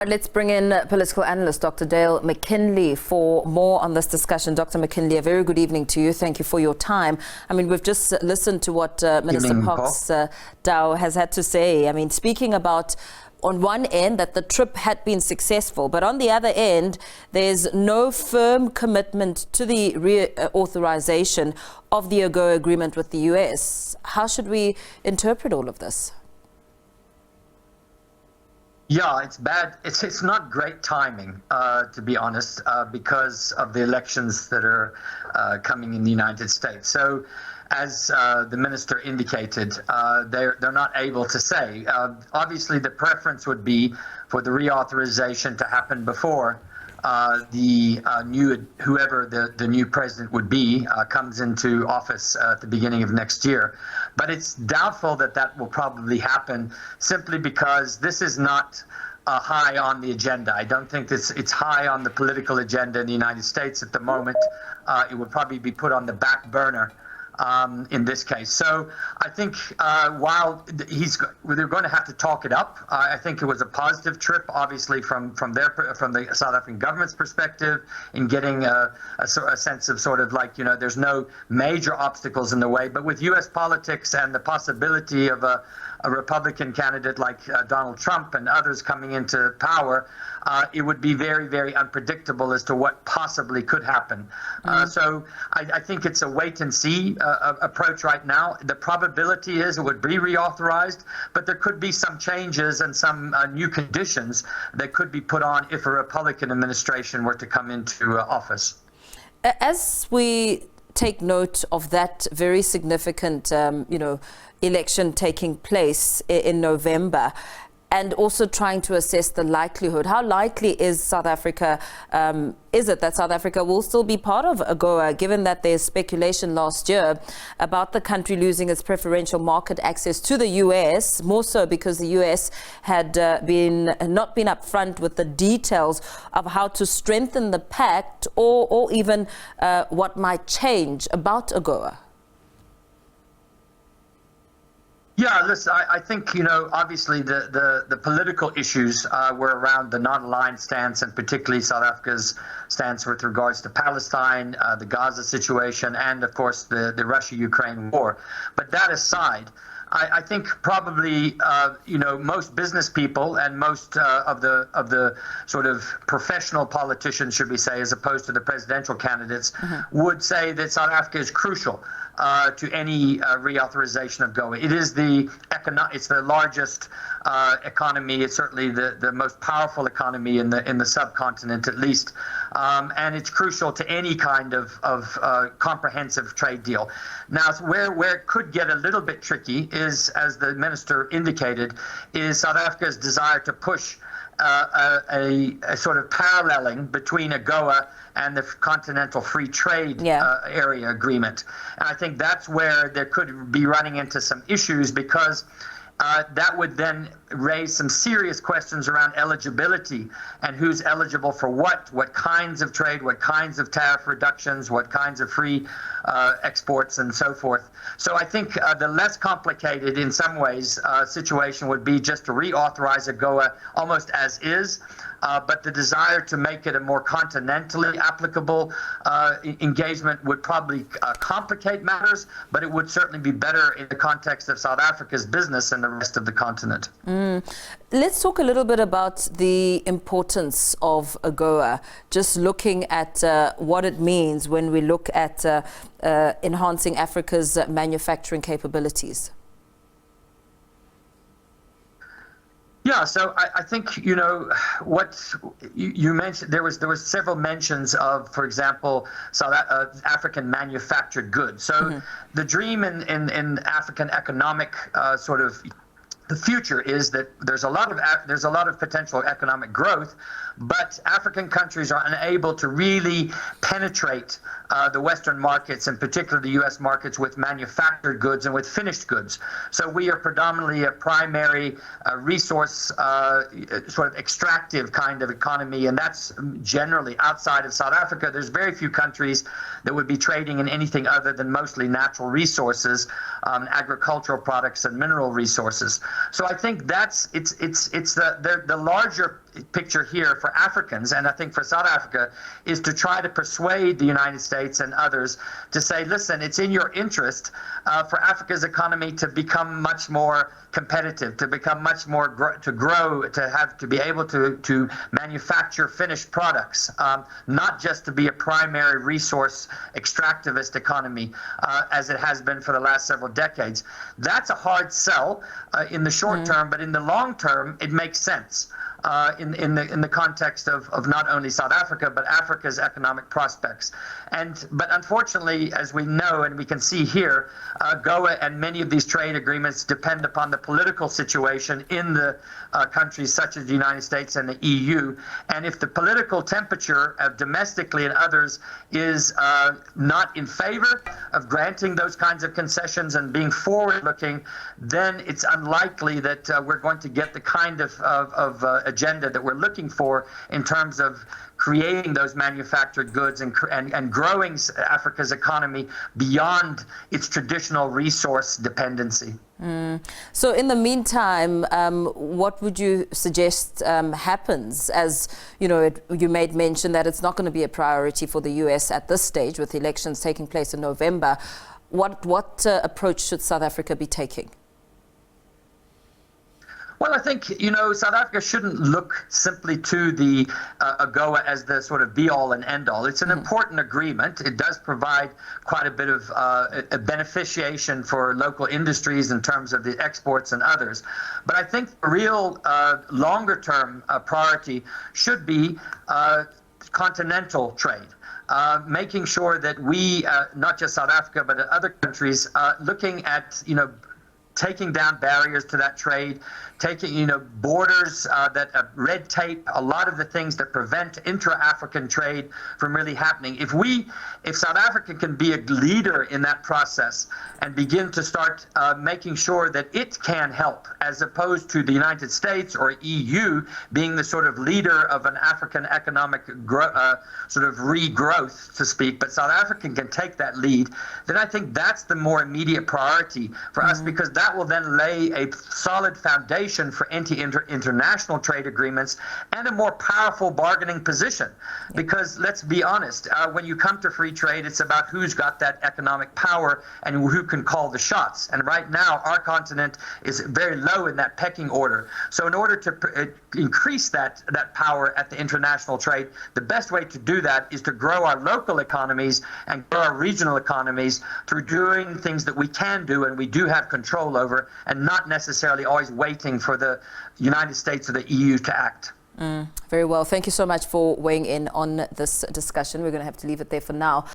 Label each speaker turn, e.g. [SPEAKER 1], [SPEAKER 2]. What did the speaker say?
[SPEAKER 1] Let's bring in political analyst Dr. Dale McKinley for more on this discussion. Dr. McKinley, a very good evening to you. Thank you for your time. I mean, we've just listened to what Minister Parks Dow has had to say. I mean, speaking about, on one end, that the trip had been successful, but on the other end, there's no firm commitment to the reauthorization of the Agoa agreement with the US. How should we interpret all of this?
[SPEAKER 2] Yeah, it's bad. It's not great timing, to be honest, because of the elections that are coming in the United States. So, as the minister indicated, they're not able to say. Obviously, the preference would be for the reauthorization to happen before whoever the new president would be comes into office at the beginning of next year. But it's doubtful that that will probably happen, simply because this is not high on the agenda. I don't think it's high on the political agenda in the United States at the moment. It would probably be put on the back burner in this case. So I think while they're going to have to talk it up, I think it was a positive trip, obviously from the South African government's perspective, in getting a sense of sort of like, there's no major obstacles in the way. But with U.S. politics and the possibility of a Republican candidate like Donald Trump and others coming into power, it would be very, very unpredictable as to what possibly could happen. So I think it's a wait and see approach right now. The probability is it would be reauthorized, but there could be some changes and some new conditions that could be put on if a Republican administration were to come into office.
[SPEAKER 1] As we take note of that very significant, election taking place in November, and also trying to assess the likelihood, how likely is South Africa, is it that South Africa will still be part of Agoa, given that there's speculation last year about the country losing its preferential market access to the US, more so because the US had not been upfront with the details of how to strengthen the pact or even what might change about Agoa?
[SPEAKER 2] Yeah, listen, I think, obviously the political issues were around the non-aligned stance, and particularly South Africa's stance with regards to Palestine, the Gaza situation, and, of course, the Russia-Ukraine war. But that aside, I think probably, most business people and most of the sort of professional politicians, should we say, as opposed to the presidential candidates, would say that South Africa is crucial to any reauthorization of Agoa. It is it's the largest economy. It's certainly the most powerful economy in the subcontinent, at least, and it's crucial to any kind of comprehensive trade deal. Now, where it could get a little bit tricky is, as the minister indicated, is South Africa's desire to push a sort of paralleling between Agoa and the Continental Free Trade Area Agreement. And I think that's where there could be running into some issues, because that would then raise some serious questions around eligibility and who's eligible for what kinds of trade, what kinds of tariff reductions, what kinds of free exports, and so forth. So I think the less complicated, in some ways, situation would be just to reauthorize Agoa almost as is. But the desire to make it a more continentally applicable engagement would probably complicate matters, but it would certainly be better in the context of South Africa's business and the rest of the continent.
[SPEAKER 1] Let's talk a little bit about the importance of Agoa, just looking at what it means when we look at enhancing Africa's manufacturing capabilities.
[SPEAKER 2] Yeah, so I think, what you mentioned, there was several mentions of, for example, South African manufactured goods. So the dream in African economic sort of the future is that there's a lot of potential economic growth, but African countries are unable to really penetrate the Western markets, in particular the U.S. markets, with manufactured goods and with finished goods. So we are predominantly a primary resource sort of extractive kind of economy, and that's generally outside of South Africa. There's very few countries that would be trading in anything other than mostly natural resources, agricultural products and mineral resources. So I think it's the larger picture here for Africans, and I think for South Africa, is to try to persuade the United States and others to say, listen, it's in your interest for Africa's economy to become much more competitive, to become much more to grow, to be able to manufacture finished products, not just to be a primary resource extractivist economy as it has been for the last several decades. That's a hard sell in the short term, but in the long term, it makes sense. In the context of not only South Africa but Africa's economic prospects, but unfortunately, as we know and we can see here, Agoa and many of these trade agreements depend upon the political situation in the countries such as the United States and the EU. And if the political temperature domestically and others is not in favor of granting those kinds of concessions and being forward-looking, then it's unlikely that we're going to get the kind of agenda that we're looking for in terms of creating those manufactured goods and growing Africa's economy beyond its traditional resource dependency.
[SPEAKER 1] So in the meantime, what would you suggest happens? As you know, you made mention that it's not going to be a priority for the US at this stage, with elections taking place in November. What approach should South Africa be taking?
[SPEAKER 2] Well, I think, South Africa shouldn't look simply to the Agoa as the sort of be-all and end-all. It's an important agreement. It does provide quite a bit of a beneficiation for local industries in terms of the exports and others. But I think the real longer-term priority should be continental trade. Making sure that we, not just South Africa, but other countries, looking at, taking down barriers to that trade, taking, borders, red tape, a lot of the things that prevent intra-African trade from really happening. If South Africa can be a leader in that process and begin to start making sure that it can help, as opposed to the United States or EU being the sort of leader of an African economic sort of regrowth, to speak, but South Africa can take that lead, then I think that's the more immediate priority for us, because that will then lay a solid foundation for international trade agreements and a more powerful bargaining position. Because let's be honest, when you come to free trade, it's about who's got that economic power and who can call the shots. And right now, our continent is very low in that pecking order. So in order to increase that power at the international trade, the best way to do that is to grow our local economies and grow our regional economies through doing things that we can do and we do have control over, and not necessarily always waiting for the United States or the EU to act.
[SPEAKER 1] Very well. Thank you so much for weighing in on this discussion. We're going to have to leave it there for now.